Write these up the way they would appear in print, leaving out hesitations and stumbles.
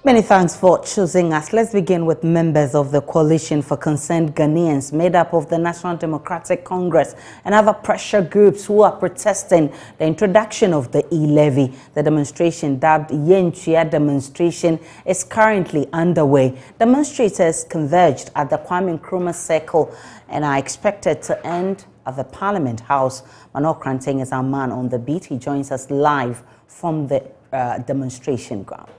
Many thanks for choosing us. Let's begin with members of the Coalition for Concerned Ghanaians, made up of the National Democratic Congress and other pressure groups who are protesting the introduction of the e-levy. The demonstration, dubbed Yenchia demonstration, is currently underway. Demonstrators converged at the Kwame Nkrumah Circle and are expected to end at the Parliament House. Manuel Kranteng is our man on the beat. He joins us live from the demonstration ground.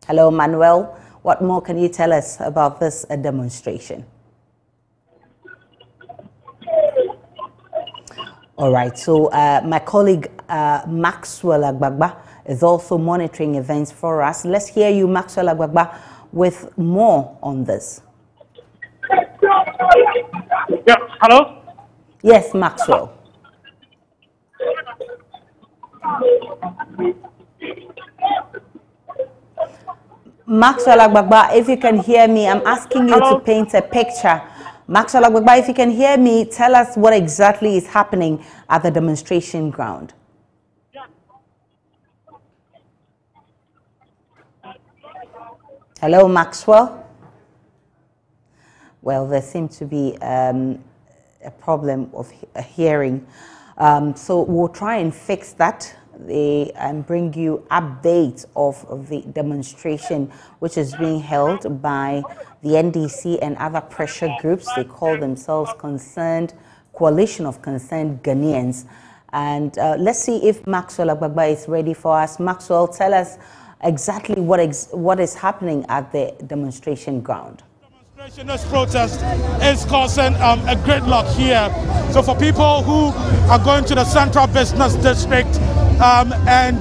Hello, Manuel. What more can you tell us about this demonstration? All right, so my colleague Maxwell Agbagba is also monitoring events for us. Let's hear you, Maxwell Agbagba, with more on this. Yeah, hello? Yes, Maxwell. Maxwell Agbagba, if you can hear me, I'm asking you to paint a picture. Maxwell Agbagba, if you can hear me, tell us what exactly is happening at the demonstration ground. Hello, Maxwell. Well, there seems to be a problem of hearing. So we'll try and fix that and bring you updates of the demonstration which is being held by the NDC and other pressure groups. They call themselves Coalition of Concerned Ghanaians. And let's see if Maxwell Agbagba is ready for us. Maxwell, tell us exactly what is happening at the demonstration ground. This protest is causing a gridlock here. So for people who are going to the Central Business District and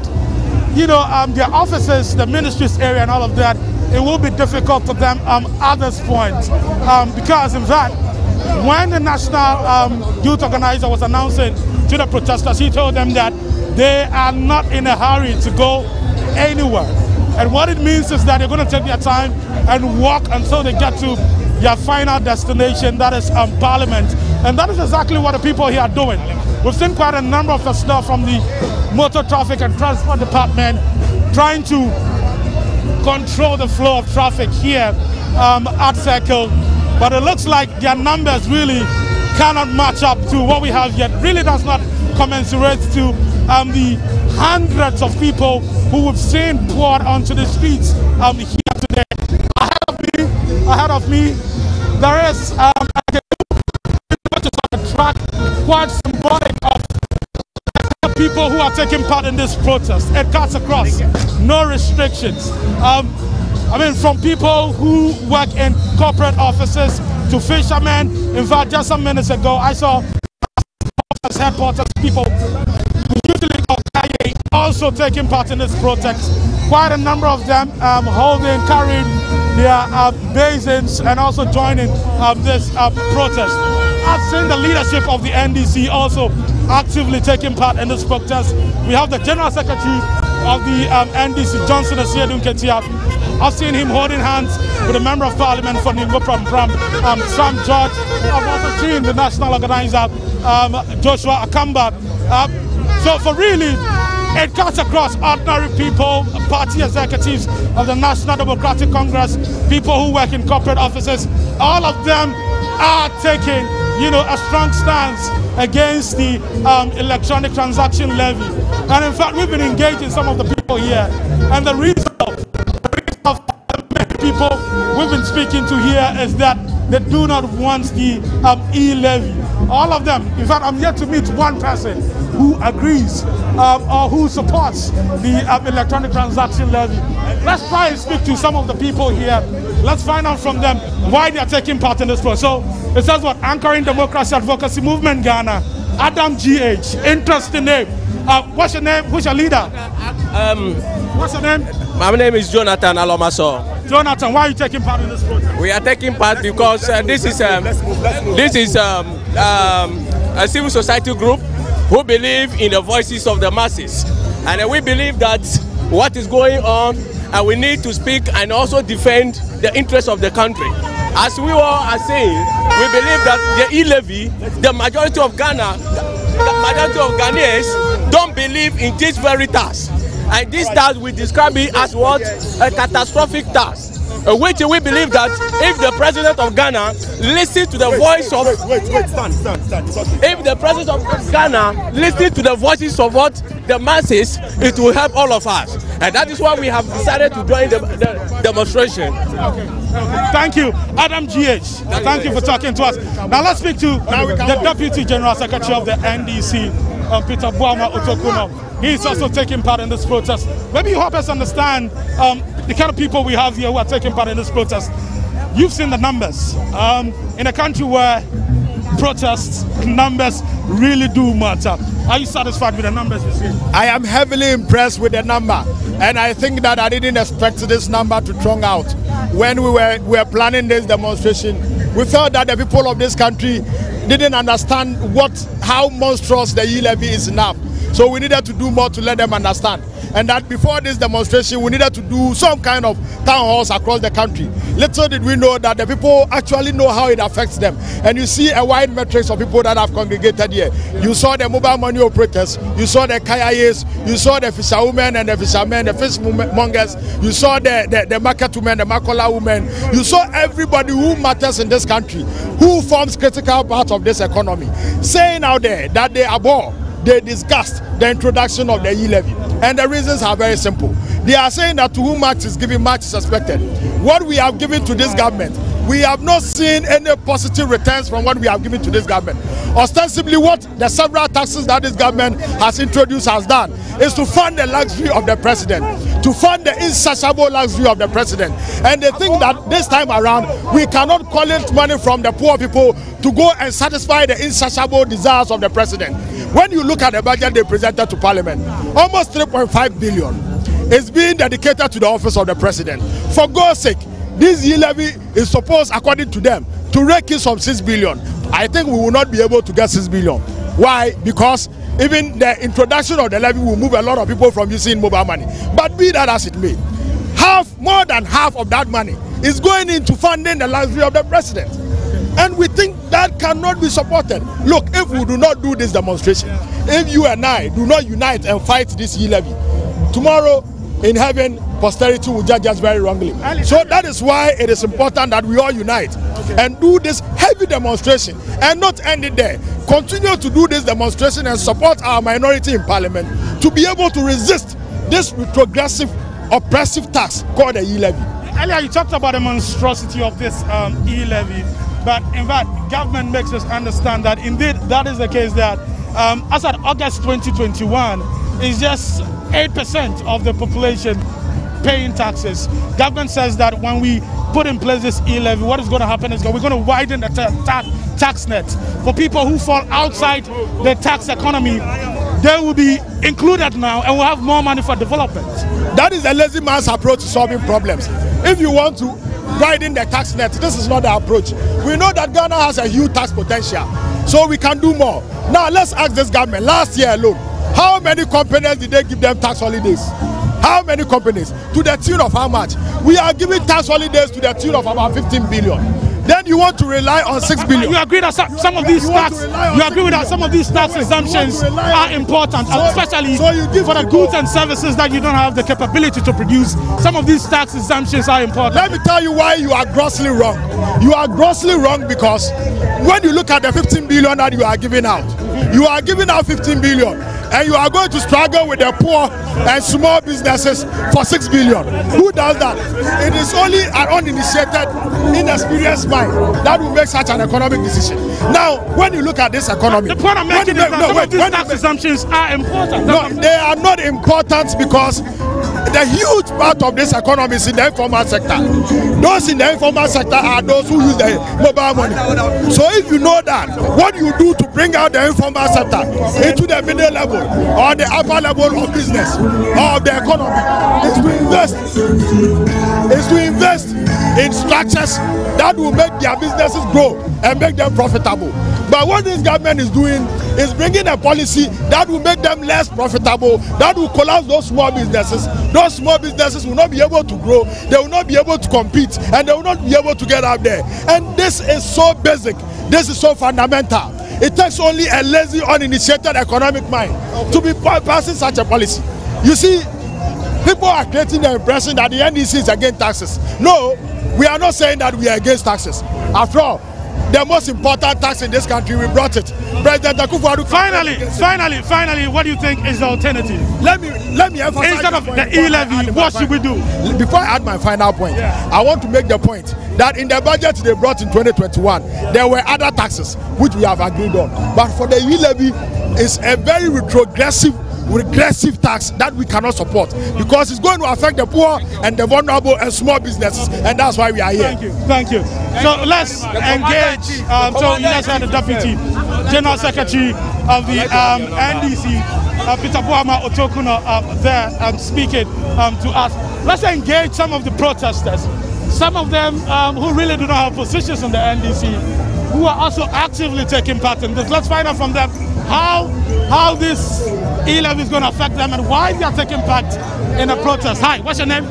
their offices, the ministries area and all of that, it will be difficult for them at this point because in fact when the national youth organizer was announcing to the protesters, he told them that they are not in a hurry to go anywhere. And what it means is that they're going to take their time and walk until they get to their final destination, that is Parliament. And that is exactly what the people here are doing. We've seen quite a number of personnel from the Motor Traffic and Transport Department trying to control the flow of traffic here at Circle. But it looks like their numbers really cannot match up to what we have yet. Really does not commensurate to the hundreds of people who we've seen poured onto the streets here today. Ahead of me, there is a track quite symbolic of the people who are taking part in this protest. It cuts across, no restrictions. From people who work in corporate offices to fishermen. In fact, just some minutes ago, I saw headquarters people usually also taking part in this protest. Quite a number of them carrying their basins and also joining this protest. I've seen the leadership of the NDC also actively taking part in this protest. We have the General Secretary of the NDC, Johnson Asiedu Nketia. I've seen him holding hands with a Member of Parliament for Ningo Pram, Sam George. I've also seen the National Organizer, Joshua Akamba. So for really, it cuts across ordinary people, party executives of the National Democratic Congress, people who work in corporate offices. All of them are taking, a strong stance against the electronic transaction levy. And in fact, we've been engaging some of the people here. And the reason of many people we've been speaking to here is that they do not want the e-levy. All of them. In fact, I'm yet to meet one person who agrees or who supports the electronic transaction levy. Let's try and speak to some of the people here. Let's find out from them why they are taking part in this process. So it says what? Anchoring Democracy Advocacy Movement Ghana. Adam GH. Interesting name. What's your name? Who's your leader? What's your name? My name is Jonathan Alomaso. Jonathan, why are you taking part in this protest? We are taking part because this is a civil society group who believe in the voices of the masses. And we believe that what is going on, and we need to speak and also defend the interests of the country. As we all are saying, we believe that the e-levy, the majority of Ghana, the majority of Ghanaians don't believe in this very task. And this tax, we describe it as what? A catastrophic tax. Which we believe that if the president of Ghana listens to the voice of... Stand. If the president of Ghana listens to the voices of what? The masses, it will help all of us. And that is why we have decided to join the demonstration. Thank you, Adam GH. Thank you for talking to us. Now let's speak to the Deputy General Secretary of the NDC, Peter Boama Otokuno. He's also taking part in this protest. Maybe you help us understand the kind of people we have here who are taking part in this protest. You've seen the numbers. In a country where protests numbers really do matter, are you satisfied with the numbers you see? I am heavily impressed with the number, and I think that I didn't expect this number to throng out. When we were planning this demonstration, we felt that the people of this country didn't understand how monstrous the e-levy is now. So we needed to do more to let them understand. And that before this demonstration, we needed to do some kind of town halls across the country. Little did we know that the people actually know how it affects them. And you see a wide matrix of people that have congregated here. You saw the mobile money operators, you saw the kayayers, you saw the fisherwomen and the fishermen, the fishmongers, you saw the market women, the makola women. You saw everybody who matters in this country, who forms critical part of this economy, saying out there that they abhor, they discussed the introduction of the e-levy. And the reasons are very simple. They are saying that to whom much is given, much is expected. What we have given to this government, we have not seen any positive returns from what we have given to this government. Ostensibly, what the several taxes that this government has introduced has done is to fund the luxury of the president, to fund the insatiable luxury of the president. And they think that this time around, we cannot collect money from the poor people to go and satisfy the insatiable desires of the president. When you look at the budget they presented to Parliament, almost 3.5 billion is being dedicated to the office of the president. For God's sake, this e-levy is supposed, according to them, to rake in some 6 billion. I think we will not be able to get 6 billion. Why? Because even the introduction of the levy will move a lot of people from using mobile money. But be that as it may, more than half of that money is going into funding the luxury of the president. And we think that cannot be supported. Look, if we do not do this demonstration, if you and I do not unite and fight this e-levy, tomorrow in heaven, posterity will judge us very wrongly. So that is why it is important that we all unite and do this heavy demonstration and not end it there. Continue to do this demonstration and support our minority in Parliament to be able to resist this retrogressive, oppressive tax called the e-levy. Earlier, you talked about the monstrosity of this e-levy. But in fact, government makes us understand that indeed that is the case, that as of August 2021, it's just 8% of the population paying taxes. Government says that when we put in place this e-levy, what is going to happen is we're going to widen the tax net. For people who fall outside the tax economy, they will be included now and will have more money for development. That is a lazy man's approach to solving problems. If you want to widen the tax net, this is not the approach. We know that Ghana has a huge tax potential, so we can do more. Now let's ask this government, last year alone, how many companies did they give them tax holidays? How many companies? To the tune of how much? We are giving tax holidays to the tune of about 15 billion. Then you want to rely on 6 billion. You agree that some of these tax, you agree with that some of these tax exemptions are important, especially for the goods and services that you don't have the capability to produce. Some of these tax exemptions are important. Let me tell you why you are grossly wrong. You are grossly wrong because when you look at the 15 billion that you are giving out, you are giving out 15 billion. And you are going to struggle with the poor and small businesses for 6 billion. Who does that? It is only an uninitiated, inexperienced mind that will make such an economic decision. Now, when you look at this economy, the point I'm making is that some of these tax exemptions are important. No, they are not important because the huge part of this economy is in the informal sector. Those in the informal sector are those who use the mobile money. So if you know that, what you do to bring out the informal sector into the middle level or the upper level of business or of the economy is to invest in structures that will make their businesses grow and make them profitable. But what this government is doing is bringing a policy that will make them less profitable, that will collapse those small businesses. Those small businesses will not be able to grow, they will not be able to compete, and they will not be able to get out there. And this is so basic, this is so fundamental. It takes only a lazy, uninitiated economic mind to be passing such a policy. You see, People are creating the impression that the NDC is against taxes. No, we are not saying that we are against taxes. After all, the most important tax in this country, we brought it. President Akufo-Addo. Finally, what do you think is the alternative? Let me emphasize. Instead of the e-levy, what should we do? Before I add my final point, I want to make the point that in the budget they brought in 2021, there were other taxes which we have agreed on. But for the e-levy, it's a very regressive tax that we cannot support because it's going to affect the poor and the vulnerable and small businesses, and that's why we are here. Thank you. So let's engage. So you guys are the Deputy General Secretary of the NDC, Peter Boama Otokuno, there speaking to us. Let's engage some of the protesters, some of them who really do not have positions in the NDC, who are also actively taking part in this. Let's find out from them how this e-levy is going to affect them and why they are taking part in a protest. Hi, what's your name?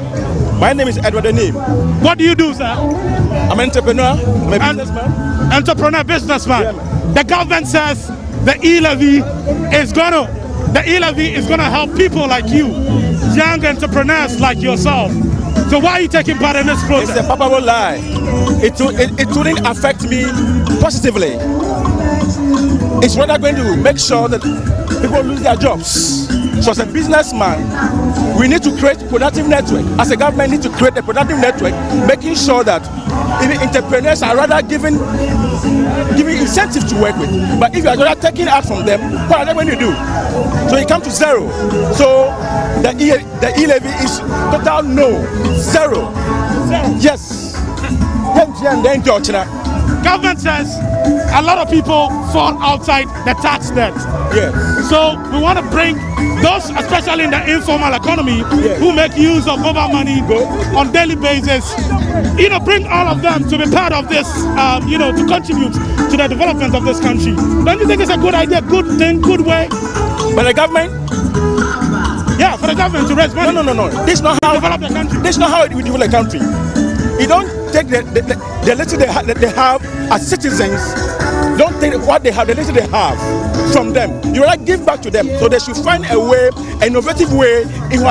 My name is Edward Denim. What do you do, sir? I'm an entrepreneur. I'm a businessman. Entrepreneur, businessman. Yeah, the government says the e-levy is going to help people like you, young entrepreneurs like yourself. So why are you taking part in this protest? It's a palpable lie. It wouldn't affect me positively. It's rather going to make sure that people lose their jobs. So as a businessman, we need to create productive network. As a government, need to create a productive network, making sure that even entrepreneurs are rather giving incentive to work with. But if you are rather taking out from them, what are they going to do? So it comes to zero. So the e-levy is total no, zero. Yes. Government says a lot of people fall outside the tax net. Yes. So we want to bring those, especially in the informal economy, who make use of mobile money on daily basis, bring all of them to be part of this, to contribute to the development of this country. Don't you think it's a good idea, good thing, good way? But the government? Yeah, for the government to raise money. No. This is not how develop the country. This is not how we develop the country. You don't take the little they have as citizens. Don't take what they have, the little they have from them. You rather give back to them. So they should find a way, an innovative way in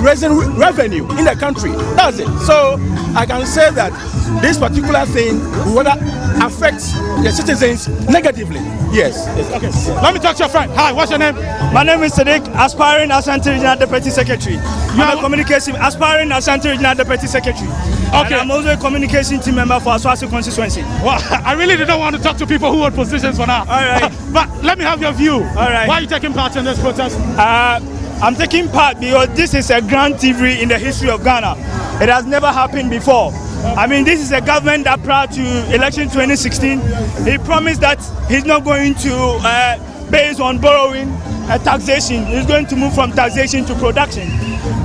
raising revenue in the country. That's it. So I can say that this particular thing will affect the citizens negatively. Yes. Okay. Let me talk to your friend. Hi, what's your name? My name is Sadiq, aspiring Ashanti Regional Deputy Secretary. I'm a communication aspiring Ashanti Regional Deputy Secretary. Okay. And I'm also a communication team member for Aswasi constituency. Well, I really didn't want to talk to people who hold positions for now. All right. But let me have your view. All right. Why are you taking part in this protest? I'm taking part because this is a grand TV in the history of Ghana. It has never happened before. I mean, this is a government that prior to election 2016, he promised that he's not going to, based on borrowing, taxation, he's going to move from taxation to production.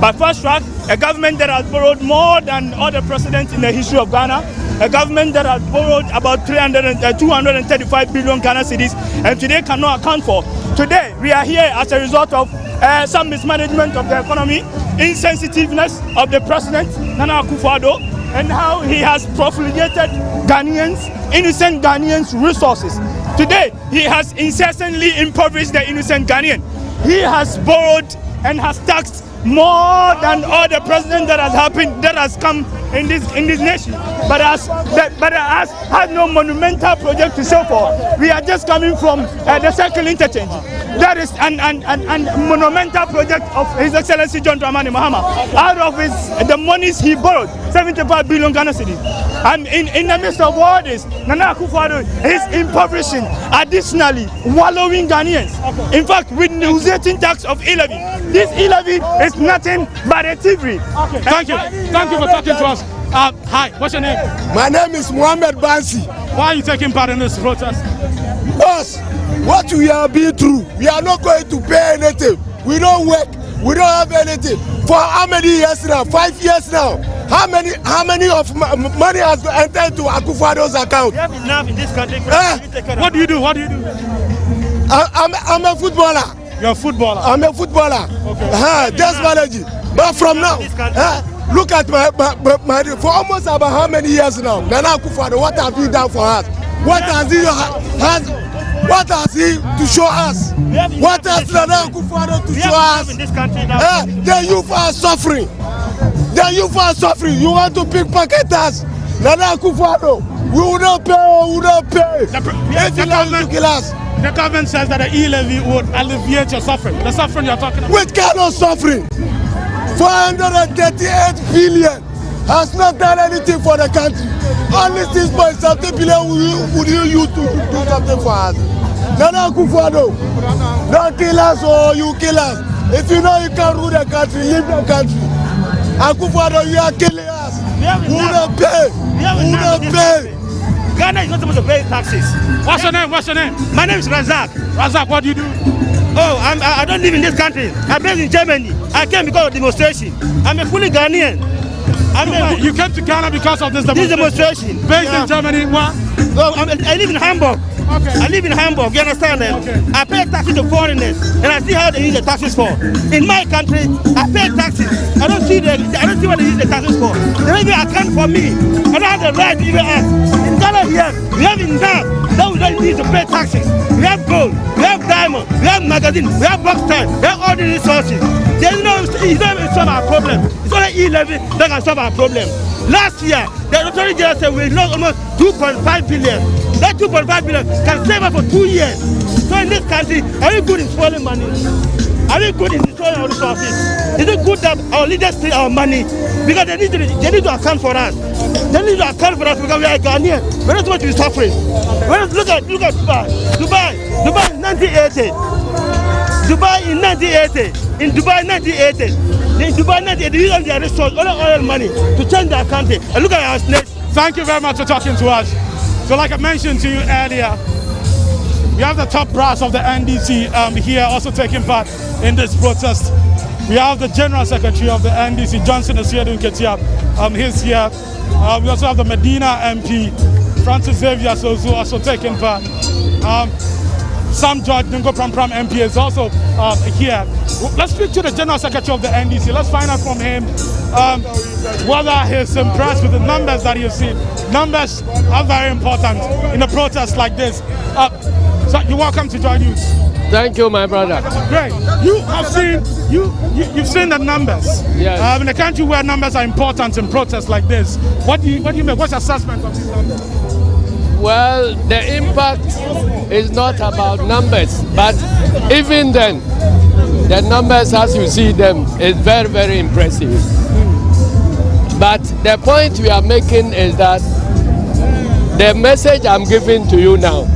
But first track, a government that has borrowed more than other presidents in the history of Ghana, a government that has borrowed about 235 billion Ghana cedis, and today cannot account for. Today, we are here as a result of some mismanagement of the economy, insensitiveness of the president, Nana Akufo-Addo, and how he has profligated Ghanaians, innocent Ghanaians' resources. Today, he has incessantly impoverished the innocent Ghanaian. He has borrowed and has taxed more than all the president that has come in this nation, but has had no monumental project to show for. We are just coming from the circle interchange. That is an monumental project of His Excellency John Dramani Mahama. Out of the monies he borrowed, 75 billion Ghana cedis. And in the midst of all this, Nana Akufo-Addo is impoverishing, additionally wallowing Ghanaians. In fact, with negotiating tax of e-levy. This e-levy is nothing but a thievery. Okay. Thank you for talking to us. Hi, what's your name? My name is Mohammed Bansi. Why are you taking part in this protest? Because what we have been through, we are not going to pay anything. We don't work. We don't have anything. For how many years now? 5 years now. How many of money has entered to Akufo-Addo's account? We have enough in this country. What do you do? I'm a footballer. You're a footballer? I'm a footballer. Okay. Just managing. But from now, look at my for almost about how many years now? Nana Akufo-Addo, what have you done for us? What has he What has he to show us? What has Nana Akufo-Addo to show us? In this country the youth are suffering. The youth are suffering. You want to pickpocket us? Nana Akufo-Addo, we will not pay. We will not pay. The government says that the e-levy would alleviate your suffering. The suffering you're talking about. Which kind of suffering? 438 billion has not done anything for the country. Only 6.something billion would you use to do something for us? Nana Akufo-Addo, don't kill us or you kill us. If you know you can't rule the country, leave the country. Akufo-Addo, you are killing us. We will not pay. We will not pay. Ghana is not supposed to pay taxes. What's your name? What's your name? My name is Razak. Razak, what do you do? Oh, I don't live in this country. I'm based in Germany. I came because of demonstration. I'm a fully Ghanaian. You came to Ghana because of this demonstration? Based in Germany, what? Oh, I live in Hamburg. Okay. I live in Hamburg, you understand that? Okay. I pay taxes to foreigners, and I see how they use the taxes for. In my country, I pay taxes. I don't see what they use the taxes for. They don't even account for me. I don't have the right to even ask. In Ghana here, we have enough that we don't need to pay taxes. We have gold, we have diamond, we have magazine, we have bauxite, we have all the resources. It's not even solve our problem. It's only e-levy that can solve our problem. Last year, the Attorney General said we lost almost 2.5 billion. That 2.5 billion can save us for 2 years. So in this country, are we good in swallowing money? Are we good in destroying our resources? Is it good that our leaders steal our money? Because they need to account for us. They need to account for us because we are Ghanaian. We're not supposed to be suffering. Look at Dubai. Dubai in 1980. Dubai in 1980. In Dubai 1980. In Dubai 1980, they use their resources, all the oil money to change their country. And look at our state. Thank you very much for talking to us. So like I mentioned to you earlier, we have the top brass of the NDC here also taking part in this protest. We have the General Secretary of the NDC, Johnson Asiedu Nketia, he's here. We also have the Medina MP, Francis Xavier Sosu, also taking part. Sam George Ningo Pram MP is also here. Let's speak to the General Secretary of the NDC. Let's find out from him whether he's impressed with the numbers that you've seen. Numbers are very important in a protest like this. So you're welcome to join us. Thank you, my brother. Great. You have seen you've seen the numbers. Yes. In a country where numbers are important in protests like this, what do you make? What's your assessment of these numbers? Well, the impact is not about numbers, but even then, the numbers as you see them is very, very impressive. But the point we are making is that the message I'm giving to you now,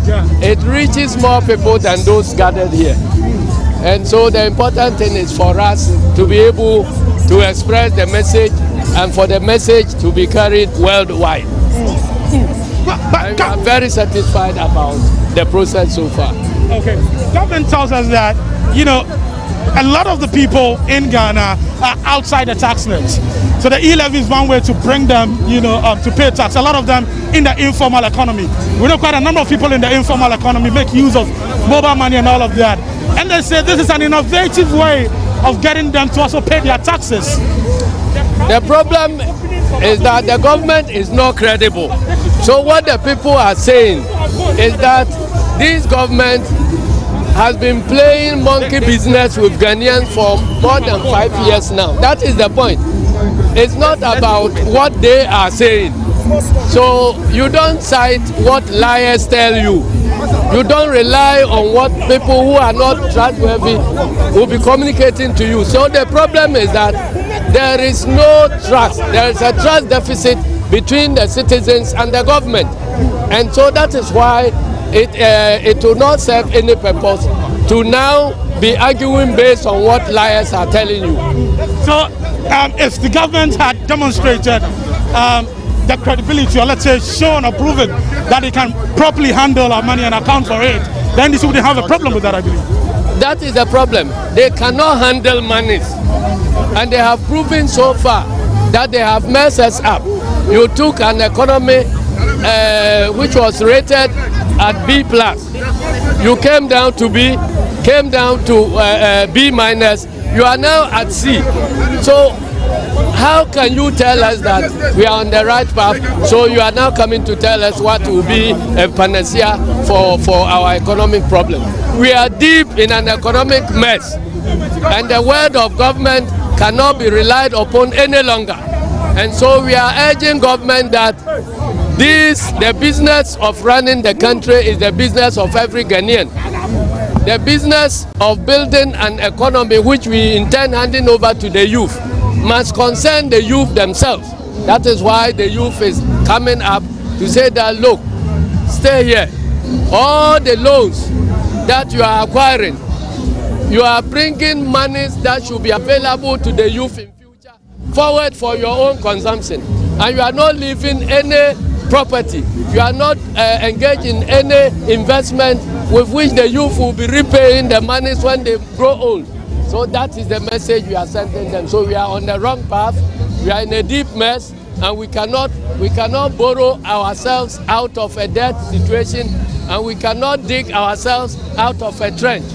it reaches more people than those gathered here. And so the important thing is for us to be able to express the message and for the message to be carried worldwide. But I'm very satisfied about the process so far. Okay. Government tells us that, you know, a lot of the people in Ghana are outside the tax nets. So the e-levy is one way to bring them, you know, to pay tax. A lot of them in the informal economy. We know quite a number of people in the informal economy make use of mobile money and all of that. And they say this is an innovative way of getting them to also pay their taxes. The problem is that the government is not credible. So what the people are saying is that this government has been playing monkey business with Ghanaians for more than 5 years now. That is the point. It's not about what they are saying. So you don't cite what liars tell you. You don't rely on what people who are not trustworthy will be communicating to you. So the problem is that there is no trust. There is a trust deficit between the citizens and the government. And so that is why it will not serve any purpose to now be arguing based on what liars are telling you. So if the government had demonstrated the credibility, or let's say shown or proven that it can properly handle our money and account for it, then this wouldn't have a problem with that, I believe. That is the problem. They cannot handle money. And they have proven so far that they have messed us up. You took an economy which was rated at B+. You came down to B, came down to B-, You are now at sea. So how can you tell us that we are on the right path? So you are now coming to tell us what will be a panacea for our economic problem. We are deep in an economic mess, and the word of government cannot be relied upon any longer. And so we are urging government that the business of running the country is the business of every Ghanaian. The business of building an economy which we intend handing over to the youth must concern the youth themselves. That is why the youth is coming up to say that, look, stay here. All the loans that you are acquiring, you are bringing monies that should be available to the youth in future forward for your own consumption. And you are not leaving any property. You are not engaged in any investment with which the youth will be repaying the monies when they grow old. So that is the message we are sending them. So we are on the wrong path. We are in a deep mess, and we cannot borrow ourselves out of a debt situation, and we cannot dig ourselves out of a trench.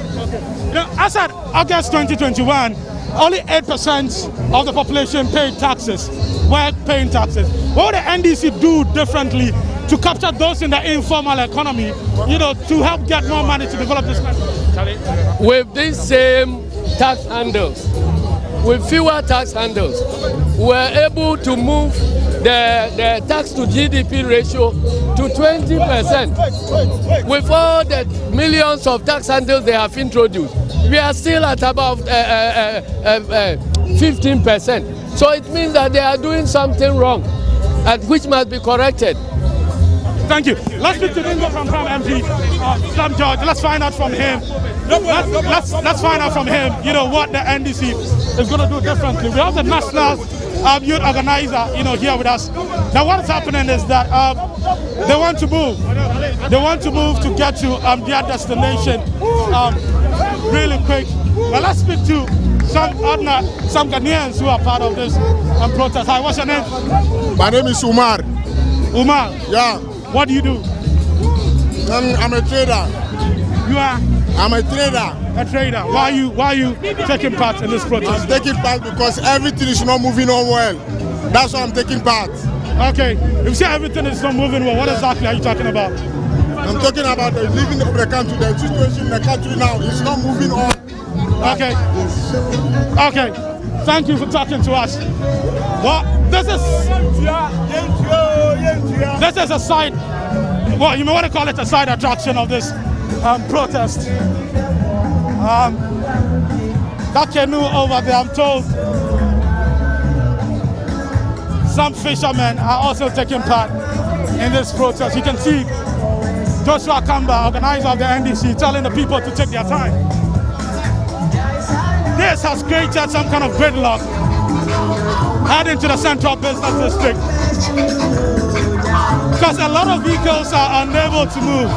You know, as at August 2021, only 8% of the population paid taxes, were paying taxes. What would the NDC do differently to capture those in the informal economy, you know, to help get more money to develop this country? With these same tax handles, with fewer tax handles, we were able to move the tax to GDP ratio to 20%. With all the millions of tax handles they have introduced, we are still at about 15%. So it means that they are doing something wrong, and which must be corrected. Thank you. Let's speak to Dingo from MP, Sam George. Let's find out from him. Let's find out from him, you know, what the NDC is going to do differently. We have the national youth organizer, you know, here with us. Now, what is happening is that they want to move. They want to move to get to their destination really quick. Well, let's speak to some Ghanaians who are part of this protest. Hi, what's your name? My name is Umar. Umar? Yeah. What do you do? I'm a trader. You are? I'm a trader. A trader. Why are you taking part in this protest? I'm taking part because everything is not moving on well. That's why I'm taking part. Okay. If you say everything is not moving well, what exactly are you talking about? I'm talking about the living of the country. The situation in the country now is not moving on. Okay. Okay. Thank you for talking to us. Well, this is a side, well, you may want to call it a side attraction of this protest. That canoe over there, I'm told some fishermen are also taking part in this protest. You can see Joshua Kamba, organizer of the NDC, telling the people to take their time. This has created some kind of gridlock heading to the Central Business District, because a lot of vehicles are unable to move.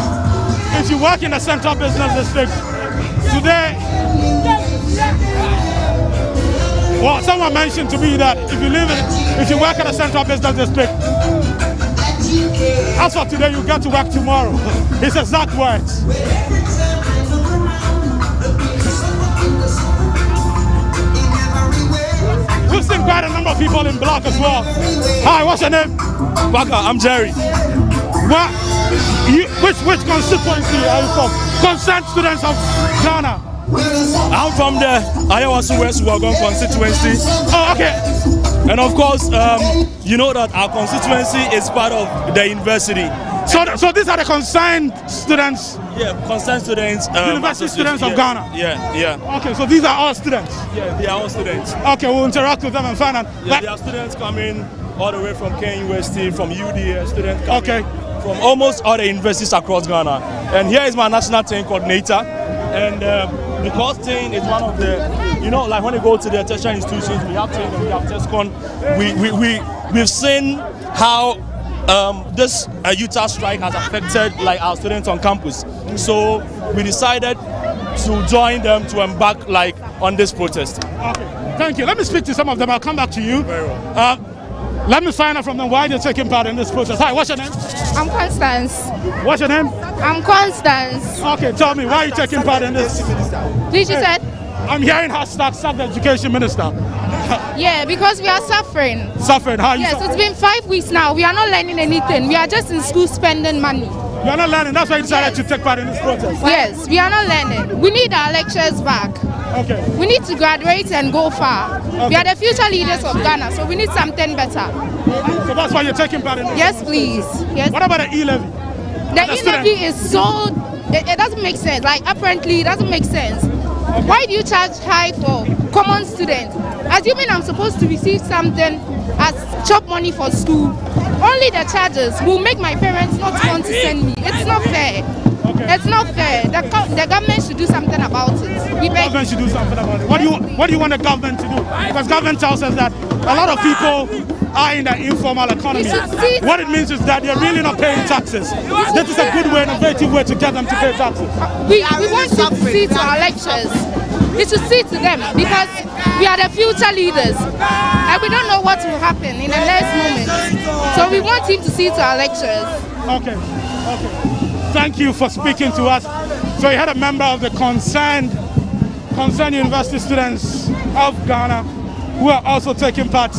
If you work in the Central Business District today, well, someone mentioned to me that if you work in the Central Business District, as for today, you get to work tomorrow. His exact words. We've seen quite a number of people in black as well. Hi, what's your name? Baka, I'm Jerry. Which constituency are you from? Concerned students of Ghana. I'm from the Ayawasu West Wagon constituency. Oh, okay. And of course, you know that our constituency is part of the university. So these are the concerned students? Yeah, concerned students. University students of Ghana? Yeah. Okay, so these are all students? Yeah, they are all students. Okay, we'll interact with them and find out. Yeah, there are students coming all the way from Kenya University, from UD, students coming from almost all the universities across Ghana. And here is my national team coordinator. And because team is one of the, you know, like when you go to the tertiary institutions, we have team and we have TESCON. We've seen how this Utah strike has affected like our students on campus. So we decided to join them to embark like on this protest. Okay, thank you. Let me speak to some of them. I'll come back to you. Very well. Let me find out from them why they're taking part in this protest. Hi, what's your name? I'm Constance. What's your name? I'm Constance. Okay, tell me, why are you taking part in this? Did you say? I'm hearing hashtag sack the education minister. Yeah, because we are suffering. Suffering? How are you? Yes, suffering? it's been 5 weeks now. We are not learning anything. We are just in school spending money. You are not learning. That's why you decided to take part in this protest. Yes, we are not learning. We need our lectures back. Okay. We need to graduate and go far. Okay. We are the future leaders of Ghana, so we need something better. So that's why you're taking part in this? Yes, please. Yes. What about the e-levy? The e-levy is so... It doesn't make sense. Like, apparently, it doesn't make sense. Okay. Why do you charge high for common students? Assuming I'm supposed to receive something as chop money for school, only the charges will make my parents not want to send me. It's not fair. Okay. It's not fair. The government should do something about it. The government should do something about it. What do you want the government to do? Because government tells us that a lot of people are in the informal economy. What it means is that they're really not paying taxes. This is a good way, innovative way to get them to pay taxes. We want to see to our lectures. We should see to them because we are the future leaders and we don't know what will happen in the next moment. So we want him to see to our lectures. Okay. Thank you for speaking to us. So you had a member of the concerned university students of Ghana who are also taking part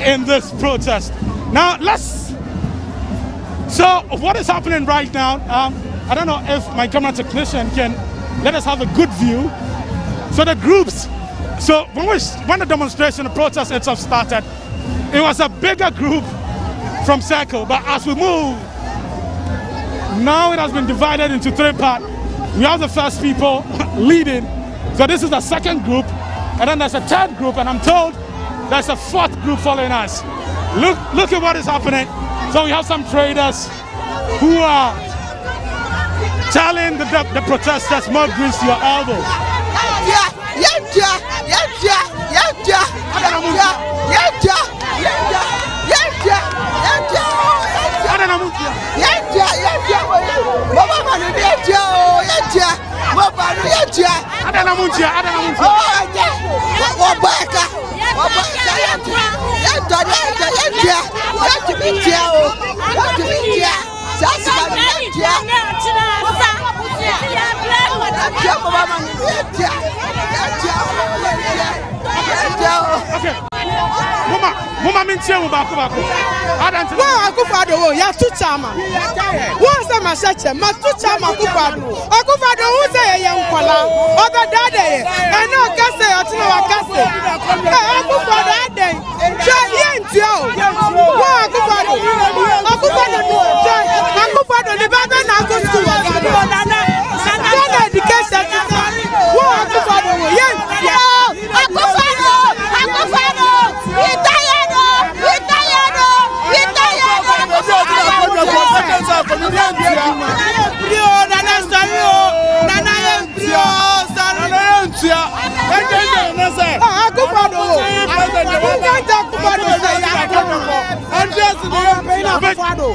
in this protest. Now so what is happening right now? I don't know if my camera technician can let us have a good view. So the groups, so when the demonstration, the protest itself started, it was a bigger group from Circle, but as we move, now it has been divided into 3 parts. We have the first people leading, so this is the second group, and then there's a third group, and I'm told there's a 4th group following us. Look at what is happening. So we have some traders who are telling the protesters, more grease to your elbow. Okay. Mama mintie mu bako. Adanti. Wa akufado wo ya tu chama. Wo se ma sheche ma tu chama akufado. Akufado wo se ye nkola. Oga dade ye. Ena okase otino wakase. Akufado ade. Je ye ntio. Wa akufado. Akufado no je. Akufado ni baba na go school wa Ghana. Ghana education system. Wa akufado wo ye ntio. Akufado.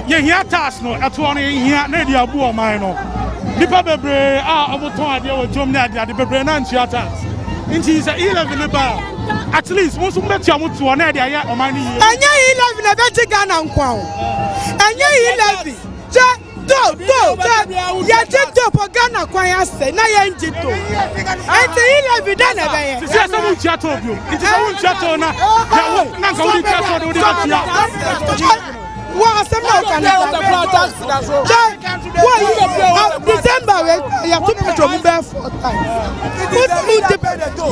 Yeah, here task no. At one here, na di abu o man no. Nipa bebre omoton ade o jom na ade bebre na ntua task. Inti is 11 ba. At least most of bet you to na ade aye o man yi. Anya 11 na be Ghana nkwa o. Anya 11. Do. Ya jito po Ghana kwan ya se na ya njito. Enti 11 da na be ye. Si asa mu ntia to bio. Inti sa mu ntia to na. Na nka wodi ntia to wodi atia. What December we have to put your back 4 times.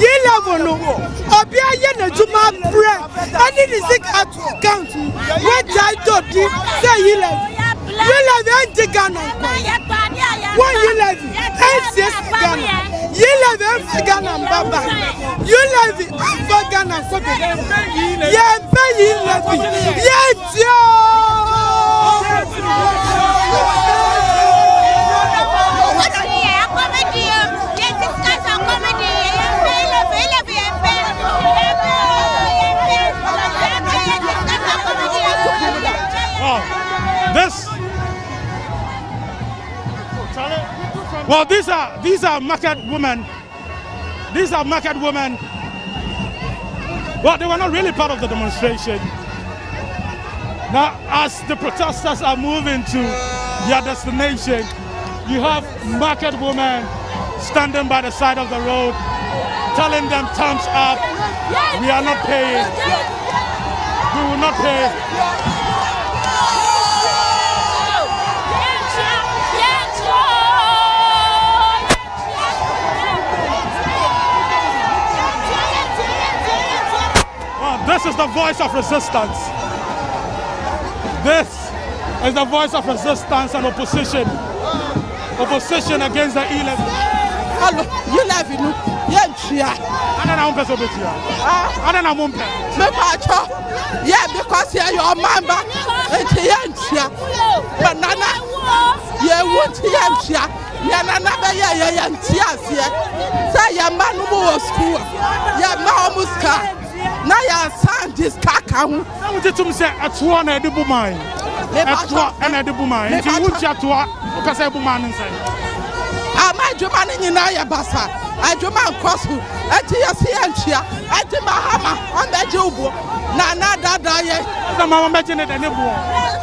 Ye level no. Obia ye na juma bread. Any music account. What I do say ye level. You level and Ghana. One you level. Ghana. You level Ghana Baba. You level for Ghana for ye pay ye level. Yes, Well, these are market women. These are market women. Well, they were not really part of the demonstration. Now, as the protesters are moving to their destination, you have market women standing by the side of the road, telling them thumbs up, we are not paying, we will not pay. This is the voice of resistance. This is the voice of resistance and opposition. Opposition against the E-levy. Hello, E-levy no. Yeah, because you're your member. Banana. Yeah, won't hear. Say your man who was school. Yeah, Mamuska. Now you sound this caca. I wanted to say at one edible mine. An edible mine. If you would chat to a Casable man and say, I might do money in Ayabasa. I do my cross. I do your Sientia. I do my hammer on the Jobo. Nana Dada. The Mamma Betting at any boy.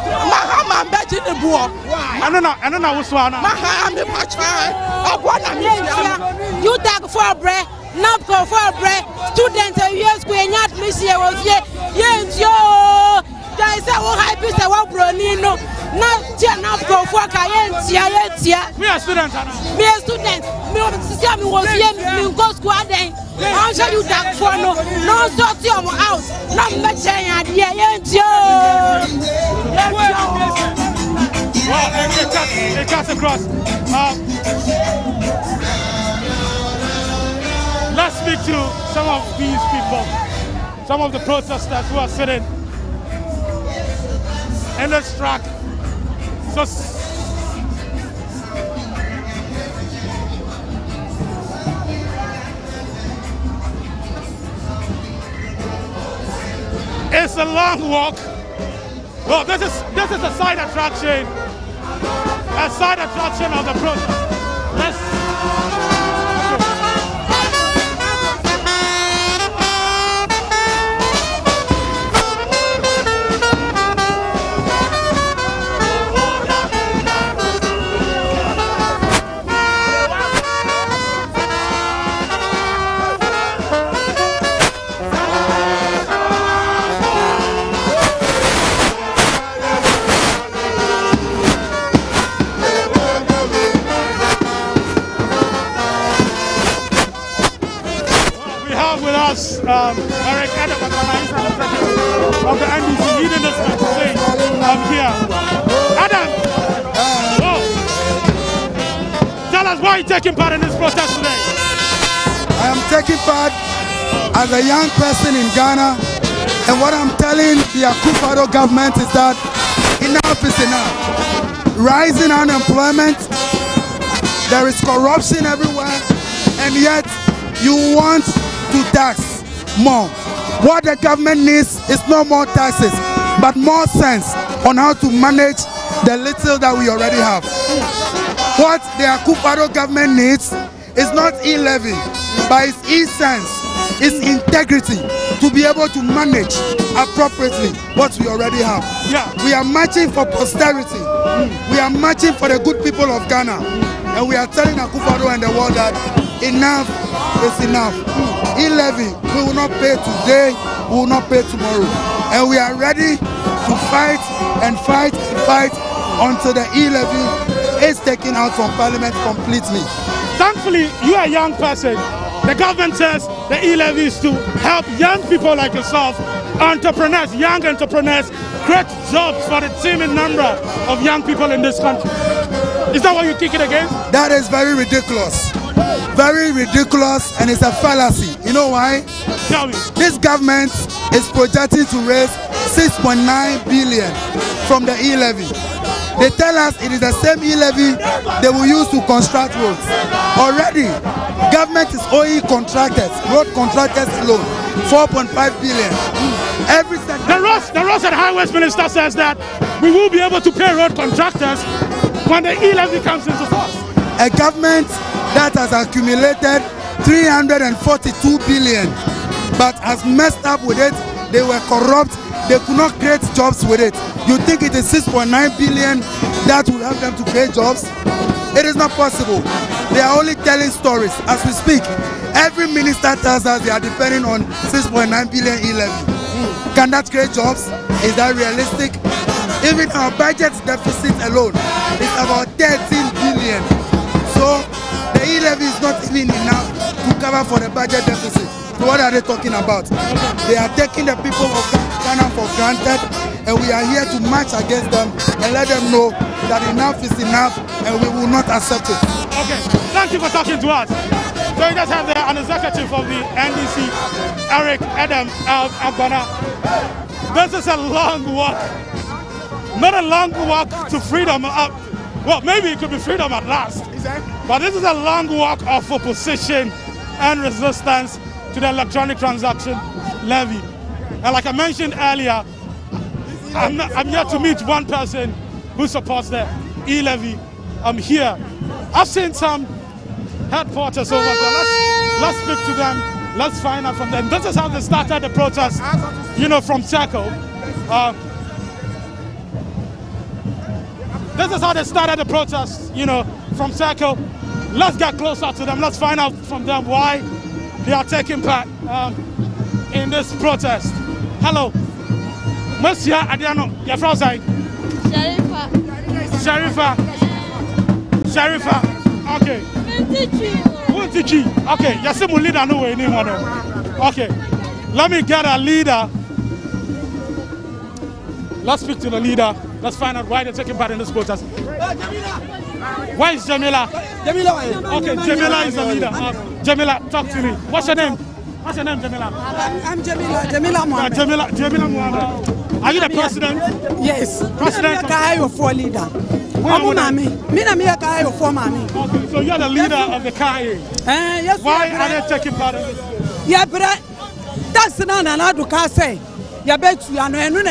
My hammer betting the boy. I don't know what's one. My hammer, my child. You tag for bread. Not go for bread. Students are years going at Monsieur was here. Yes, yo. There is a high piece of Bronino. Not enough go for Kayentia. We are students. We are students. Me was here. Me go squad. I'll show you that for no sort of house. Not much. Well, it cuts across. Let's speak to some of these people, some of the protesters who are sitting in this track. So, it's a long walk. Well, this is a side attraction of the protest. Eric Adam of the NDC leading this campaign here. Adam, tell us why you're taking part in this protest today. I am taking part as a young person in Ghana, and what I'm telling the Akufo-Addo government is that enough is enough. Rising unemployment, there is corruption everywhere, and yet you want to tax more. What the government needs is no more taxes, but more sense on how to manage the little that we already have. What the Akufo-Addo government needs is not e-levy, but it's e-sense, it's integrity to be able to manage appropriately what we already have. Yeah. We are marching for posterity. We are marching for the good people of Ghana, and we are telling Akufo-Addo and the world that enough is enough. E-levy, we will not pay today, we will not pay tomorrow. And we are ready to fight and fight and fight until the e-levy is taken out from Parliament completely. Thankfully, you are a young person. The government says the e-levy is to help young people like yourself, entrepreneurs, young entrepreneurs, create jobs for the teeming number of young people in this country. Is that what you kick it against? That is very ridiculous. Very ridiculous, and it's a fallacy. You know why? Tell me. This government is projecting to raise 6.9 billion from the e-levy. They tell us it is the same e-levy they will use to construct roads. Already, government is owing contractors, road contractors alone, 4.5 billion. The roads and highways minister says that we will be able to pay road contractors when the e-levy comes into force. A government that has accumulated 342 billion but has messed up with it. They were corrupt, they could not create jobs with it. You think it is 6.9 billion that will help them to create jobs? It is not possible. They are only telling stories. As we speak, every minister tells us they are depending on 6.9 billion e-levy. Can that create jobs? Is that realistic? Even our budget deficit alone is about 13 billion. So the e-levy is not even enough to cover for the budget deficit. So what are they talking about? They are taking the people of Ghana for granted, and we are here to march against them and let them know that enough is enough and we will not accept it. Okay, thank you for talking to us. So we just have an executive of the NDC, Eric Adam Agbana. This is a long walk. Not a long walk to freedom. Well, maybe it could be freedom at last. But this is a long walk of opposition and resistance to the electronic transaction levy. And like I mentioned earlier, I'm here to meet one person who supports the e-levy. I'm here. I've seen some headquarters over there. Let's speak to them. Let's find out from them. This is how they started the protest, from Circle. This is how they started the protest, from Circle. Let's get closer to them. Let's find out from them why they are taking part in this protest. Hello. Monsieur Adiano, your friend say? Sharifa. Okay. Muntichi. Okay. Yes, we leader no way anymore. Okay. Let me get a leader. Let's speak to the leader. Let's find out why they're taking part in this protest. Where is Jamila? Okay, Jamila is the leader. Jamila, talk to me. What's your name? Jamila? I'm Jamila Mohammed. Jamila Mohammed. Are you the president? Yes. President? I'm a leader. Okay, so you're the leader of the KIA? Yes. Why are they taking part in this? Yeah, but that's not an advocate say. You bet you are no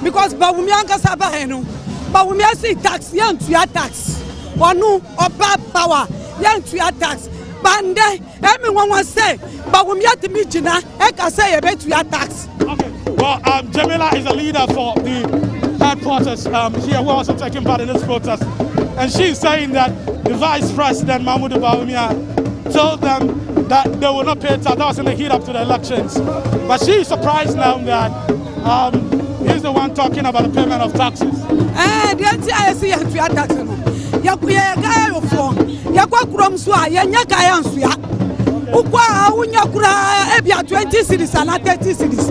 because Bawumianka Sabaheno, Bawumia say tax, young to your tax. Or no, or bad power, young to your tax. Bande, everyone was say, Bawumia to me, Gina, Eka say a bet to your tax. Okay, well, Jamila is a leader for the headquarters here who are also taking part in this protest. And she's saying that the Vice President, Mahmoud Bawumia, told them that they will not pay tax. That was in the heat up to the elections. But she's surprised now that he's the one talking about the payment of taxes. The NTIC and to your taxes. Yakuya guy of form. Yakwa Swa, Yanaka and Suya. Ukwa, Unyakura, Ebia 20 cities and 30 cities.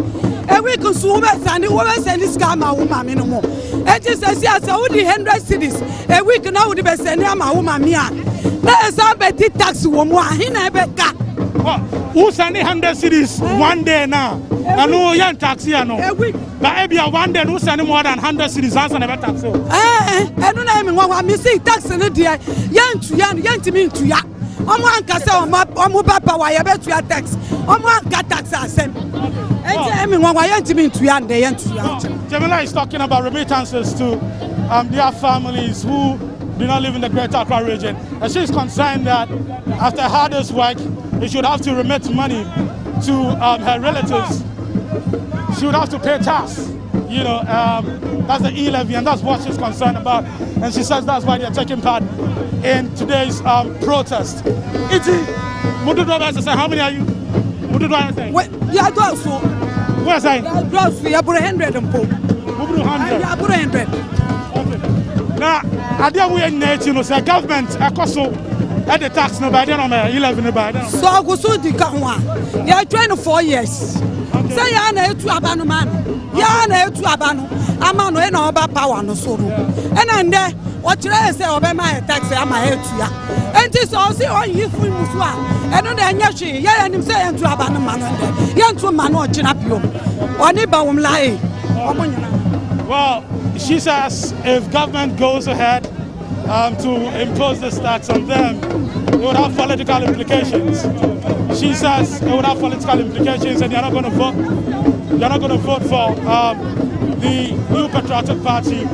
A week consumer and the woman send this Kama woman minimum. It is as yes, only 100 cities. A week now would be sending a woman mia. There is a petty tax woman in a beca. Who send 100 cities one day now? I know young taxi, no. But maybe one day who send more than 100 cities and never tax. I don't know what I see tax in the dear young to me to ya. One can say on mobile power, I bet you are tax. One got tax assembly. Jamila is talking about remittances to their families who do not live in the Greater Accra region. And she's concerned that after hardest work, they should have to remit money to her relatives. She would have to pay tax. That's the e-levy, and that's what she's concerned about. And she says that's why they're taking part in today's protest. How many are you? Yeah, also. Where's I? We are 100 and 100. Now, I don't know say government at the tax no by 11 by. So I go so the Kanwa. You are 24 years. Say you are to Abano man. You are to Abano. Amano and over power no so. And then what you say over my tax am I to ya. And this also on you for Muswa. And on the Yashi, yeah, and him say to Abano man. Young to Mano Chinapio. Only lie. Well, she says if government goes ahead to impose this tax on them, it would have political implications. She says it would have political implications, and you're not going to vote. You're not going to vote for the New Patriotic Party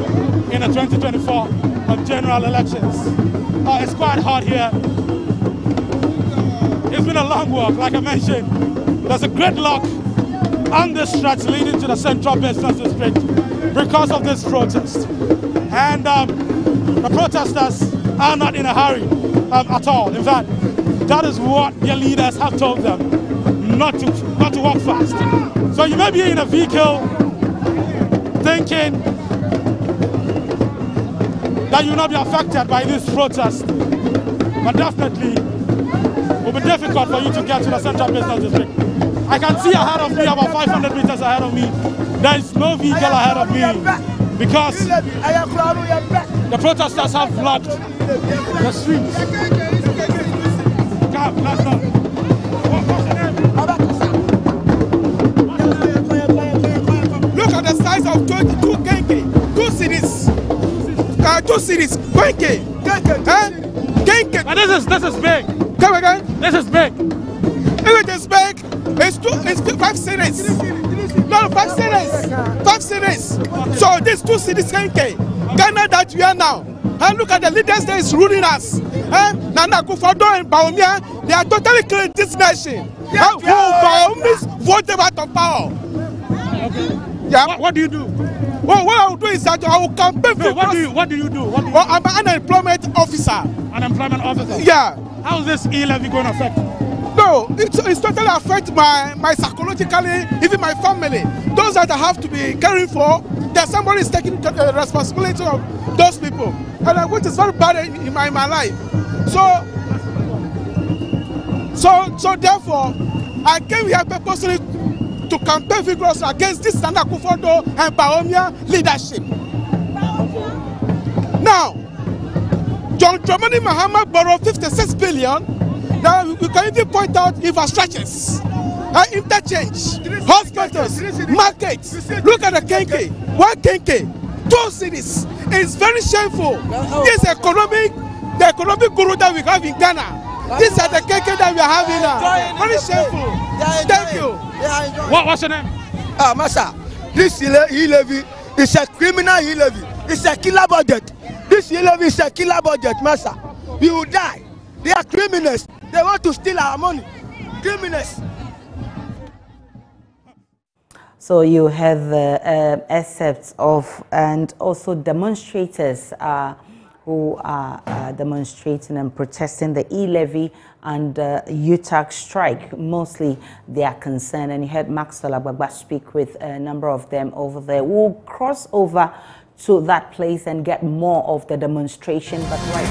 in the 2024 general elections. It's quite hot here. It's been a long walk, like I mentioned. There's a gridlock on this stretch leading to the Central Business District because of this protest. And the protesters are not in a hurry. at all. In fact, that is what their leaders have told them, not to walk fast. So you may be in a vehicle thinking that you will not be affected by this protest, but definitely it will be difficult for you to get to the Central Business District. I can see ahead of me, about 500 meters ahead of me, there is no vehicle ahead of me because the protesters have blocked the streets. Come, let's go. Look at the size of 22 Kenke, 2 cities. 2 cities, Kenke. Kenke. And this is big. Come again? This is big. If it is big, it's 5 cities. No, 5 cities. 5 cities. So these 2 cities, Kenke, Ghana that we are now. And look at the leaders that is ruling us. Nana Akufo-Addo and Bawumia, they are totally killing this nation. Bawumis vote them out of power. Okay. Yeah. What do you do? Well, what I will do is that I will campaign for. What do you do? I'm an unemployment officer. Unemployment officer? Yeah. How is this e-levy going to affect? No, it's totally affect my psychologically, even my family. Those that I have to be caring for, that somebody is taking the responsibility of those people. And which is very bad in my life. So therefore, I came here purposely to campaign vigorously against this Nana Akufo-Addo and Bawumia leadership. Now, John Dramani Mahama borrowed 56 billion. Now we can even point out infrastructures, interchange, hospitals, markets. Look at the Kenke. One Kenke, 2 cities. It's very shameful. This the economic guru that we have in Ghana. These are the Kenke that we are having now. Very shameful. Thank you. What's your name? Massa, this e-levy is a criminal e-levy. It's a killer budget. This e-levy is a killer budget, Massa. We will die. They are criminals. They want to steal our money. Criminals. So you have the excerpts of, and also demonstrators who are demonstrating and protesting the e-levy and UTAG strike. Mostly they are concerned, and you heard Maxwell Agbagba speak with a number of them over there. We'll cross over to that place and get more of the demonstration, but right.